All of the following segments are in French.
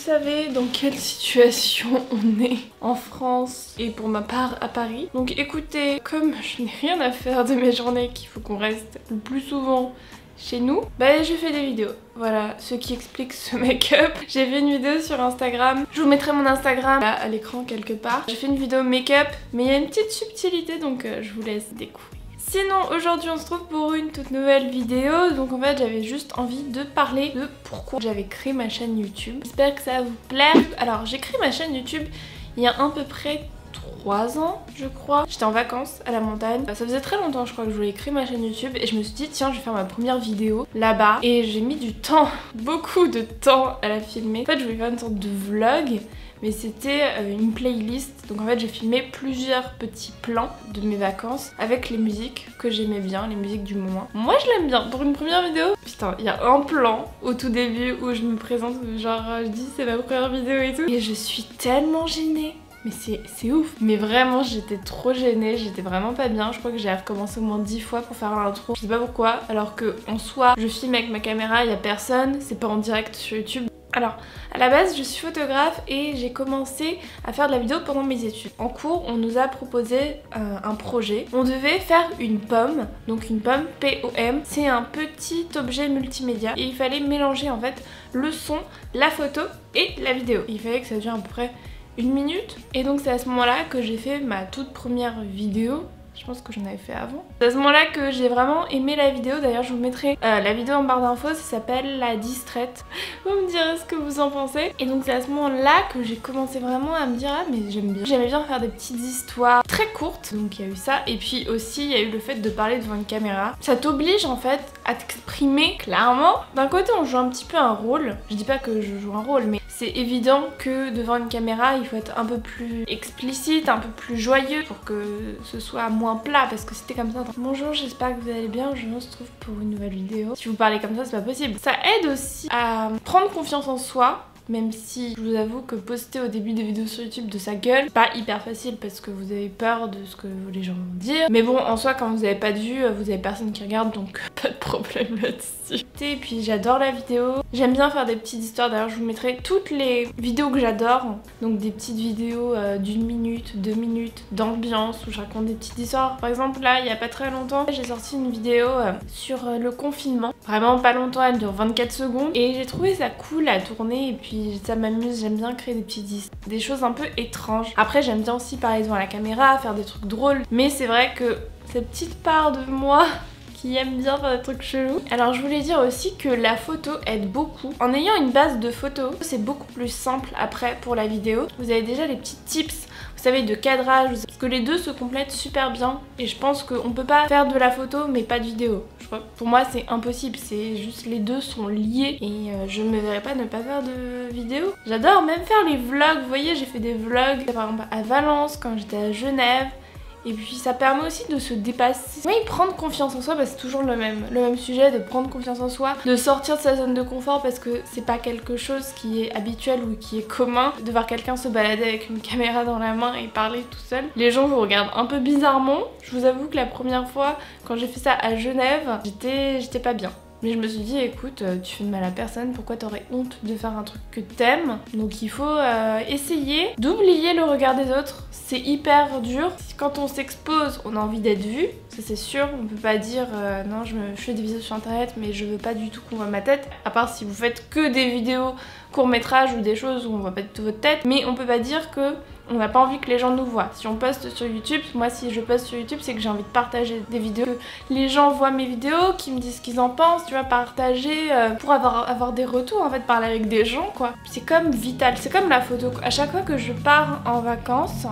savez dans quelle situation on est en France et pour ma part à Paris. Donc écoutez, comme je n'ai rien à faire de mes journées, qu'il faut qu'on reste le plus souvent chez nous, bah je fais des vidéos. Voilà, ce qui explique ce make-up. J'ai fait une vidéo sur Instagram. Je vous mettrai mon Instagram là à l'écran quelque part. J'ai fait une vidéo make-up, mais il y a une petite subtilité donc je vous laisse découvrir. Sinon, aujourd'hui on se trouve pour une toute nouvelle vidéo. Donc en fait j'avais juste envie de parler de pourquoi j'avais créé ma chaîne YouTube. J'espère que ça va vous plaire. Alors j'ai créé ma chaîne YouTube il y a à peu près 3 ans je crois. J'étais en vacances à la montagne. Ça faisait très longtemps je crois que je voulais créer ma chaîne YouTube et je me suis dit tiens je vais faire ma première vidéo là-bas. Et j'ai mis du temps, beaucoup de temps à la filmer. En fait je voulais faire une sorte de vlog. Mais c'était une playlist, donc en fait j'ai filmé plusieurs petits plans de mes vacances avec les musiques que j'aimais bien, les musiques du moment. Moi je l'aime bien, pour une première vidéo, putain il y a un plan au tout début où je me présente, genre je dis c'est ma première vidéo et tout. Et je suis tellement gênée. Mais c'est ouf. Mais vraiment j'étais trop gênée, j'étais vraiment pas bien. Je crois que j'ai recommencé au moins 10 fois pour faire l'intro. Je sais pas pourquoi, alors que en soi je filme avec ma caméra, il y a personne, c'est pas en direct sur YouTube. Alors, à la base, je suis photographe et j'ai commencé à faire de la vidéo pendant mes études. En cours, on nous a proposé un projet. On devait faire une pomme, donc une pomme POM. C'est un petit objet multimédia et il fallait mélanger en fait le son, la photo et la vidéo. Il fallait que ça dure à peu près 1 minute. Et donc c'est à ce moment-là que j'ai fait ma toute première vidéo. Je pense que j'en avais fait avant. C'est à ce moment-là que j'ai vraiment aimé la vidéo. D'ailleurs, je vous mettrai la vidéo en barre d'infos. Ça s'appelle La Distraite. Vous me direz ce que vous en pensez. Et donc, c'est à ce moment-là que j'ai commencé vraiment à me dire ah, mais j'aime bien. J'aimais bien faire des petites histoires très courtes. Donc, il y a eu ça. Et puis aussi, il y a eu le fait de parler devant une caméra. Ça t'oblige en fait à t'exprimer clairement. D'un côté, on joue un petit peu un rôle. Je dis pas que je joue un rôle, mais c'est évident que devant une caméra, il faut être un peu plus explicite, un peu plus joyeux pour que ce soit moins plat parce que c'était comme ça. Bonjour, j'espère que vous allez bien, je me retrouve pour une nouvelle vidéo. Si vous parlez comme ça, c'est pas possible. Ça aide aussi à prendre confiance en soi. Même si je vous avoue que poster au début des vidéos sur YouTube de sa gueule, c'est pas hyper facile parce que vous avez peur de ce que les gens vont dire. Mais bon, en soi, quand vous avez pas de vues, vous avez personne qui regarde, donc pas de problème là-dessus. Et puis j'adore la vidéo. J'aime bien faire des petites histoires. D'ailleurs, je vous mettrai toutes les vidéos que j'adore. Donc des petites vidéos d'1 minute, 2 minutes, d'ambiance où je raconte des petites histoires. Par exemple, là, il y a pas très longtemps, j'ai sorti une vidéo sur le confinement. Vraiment pas longtemps, elle dure 24 secondes. Et j'ai trouvé ça cool à tourner et puis ça m'amuse, j'aime bien créer des petites histoires, des choses un peu étranges. Après j'aime bien aussi parler devant la caméra, faire des trucs drôles, mais c'est vrai que cette petite part de moi qui aime bien faire des trucs chelous. Alors je voulais dire aussi que la photo aide beaucoup. En ayant une base de photos, c'est beaucoup plus simple après pour la vidéo. Vous avez déjà les petits tips, vous savez, de cadrage, parce que les deux se complètent super bien et je pense qu'on peut pas faire de la photo mais pas de vidéo. Pour moi c'est impossible, c'est juste les deux sont liés et je me verrais pas ne pas faire de vidéo. J'adore même faire les vlogs, vous voyez j'ai fait des vlogs par exemple à Valence quand j'étais à Genève. Et puis ça permet aussi de se dépasser. Oui, prendre confiance en soi, bah, c'est toujours le même sujet, de prendre confiance en soi, de sortir de sa zone de confort parce que c'est pas quelque chose qui est habituel ou qui est commun. De voir quelqu'un se balader avec une caméra dans la main et parler tout seul. Les gens vous regardent un peu bizarrement. Je vous avoue que la première fois, quand j'ai fait ça à Genève, j'étais pas bien. Mais je me suis dit, écoute, tu fais de mal à personne, pourquoi t'aurais honte de faire un truc que t'aimes? Donc il faut essayer d'oublier le regard des autres. C'est hyper dur. Quand on s'expose, on a envie d'être vu, ça c'est sûr. On peut pas dire, non, je fais des vidéos sur internet, mais je veux pas du tout qu'on voit ma tête. À part si vous faites que des vidéos court-métrage ou des choses où on voit pas du tout votre tête. Mais on peut pas dire que on n'a pas envie que les gens nous voient. Si on poste sur YouTube, moi si je poste sur YouTube, c'est que j'ai envie de partager des vidéos, que les gens voient mes vidéos, qu'ils me disent ce qu'ils en pensent, tu vois, partager pour avoir des retours en fait, parler avec des gens quoi. C'est comme vital, c'est comme la photo. À chaque fois que je pars en vacances,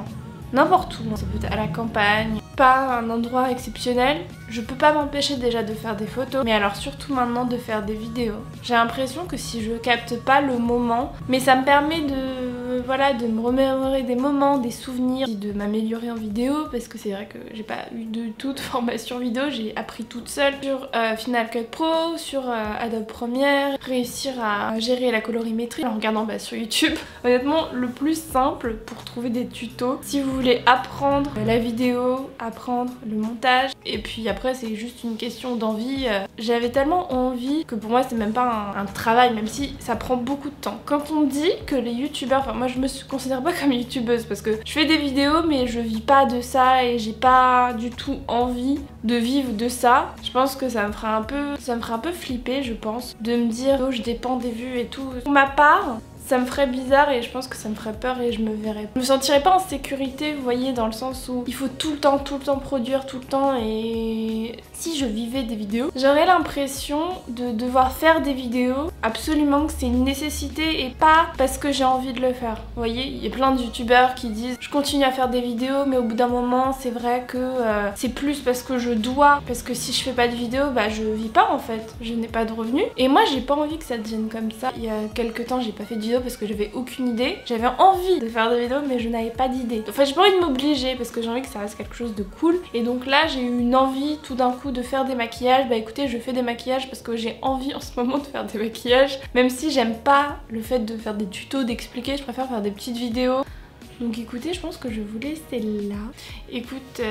n'importe où, ça peut être à la campagne, pas un endroit exceptionnel, je peux pas m'empêcher déjà de faire des photos, mais alors surtout maintenant de faire des vidéos. J'ai l'impression que si je capte pas le moment, mais ça me permet de voilà, de me remémorer des moments, des souvenirs, de m'améliorer en vidéo parce que c'est vrai que j'ai pas eu de toute formation vidéo, j'ai appris toute seule sur Final Cut Pro, sur Adobe Premiere, réussir à gérer la colorimétrie en regardant sur YouTube. Honnêtement, le plus simple pour trouver des tutos, si vous voulez apprendre la vidéo, apprendre le montage, et puis après c'est juste une question d'envie. J'avais tellement envie que pour moi c'est même pas un travail, même si ça prend beaucoup de temps. Quand on dit que les youtubeurs, enfin moi je me considère pas comme youtubeuse parce que je fais des vidéos mais je vis pas de ça et j'ai pas du tout envie de vivre de ça, je pense que ça me fera un peu flipper, je pense, de me dire oh je dépends des vues et tout. Pour ma part, ça me ferait bizarre et je pense que ça me ferait peur et je me sentirais pas en sécurité, vous voyez, dans le sens où il faut tout le temps produire tout le temps. Et si je vivais des vidéos, j'aurais l'impression de devoir faire des vidéos absolument que c'est une nécessité et pas parce que j'ai envie de le faire. Vous voyez, il y a plein de youtubeurs qui disent je continue à faire des vidéos mais au bout d'un moment c'est vrai que c'est plus parce que je dois, parce que si je fais pas de vidéos bah je vis pas en fait, je n'ai pas de revenus. Et moi j'ai pas envie que ça devienne comme ça. Il y a quelques temps j'ai pas fait de vidéo parce que j'avais aucune idée. J'avais envie de faire des vidéos mais je n'avais pas d'idée. Enfin j'ai pas envie de m'obliger parce que j'ai envie que ça reste quelque chose de cool. Et donc là j'ai eu une envie tout d'un coup de faire des maquillages. Bah écoutez, je fais des maquillages parce que j'ai envie en ce moment de faire des maquillages. Même si j'aime pas le fait de faire des tutos, d'expliquer, je préfère faire des petites vidéos. Donc écoutez, je pense que je vais vous laisser là. Écoute,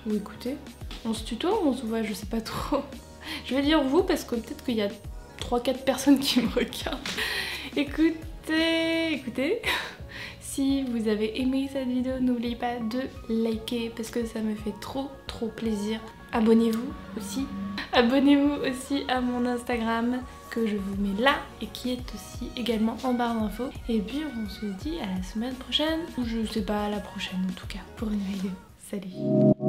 ou écoutez. On se tutoie ou on se voit, je sais pas trop. Je vais dire vous parce que peut-être qu'il y a 3-4 personnes qui me regardent. Écoutez, si vous avez aimé cette vidéo, n'oubliez pas de liker parce que ça me fait trop plaisir. Abonnez-vous aussi. Abonnez-vous aussi à mon Instagram que je vous mets là et qui est aussi également en barre d'infos. Et puis on se dit à la semaine prochaine. Ou je sais pas, à la prochaine en tout cas, pour une vidéo. Salut!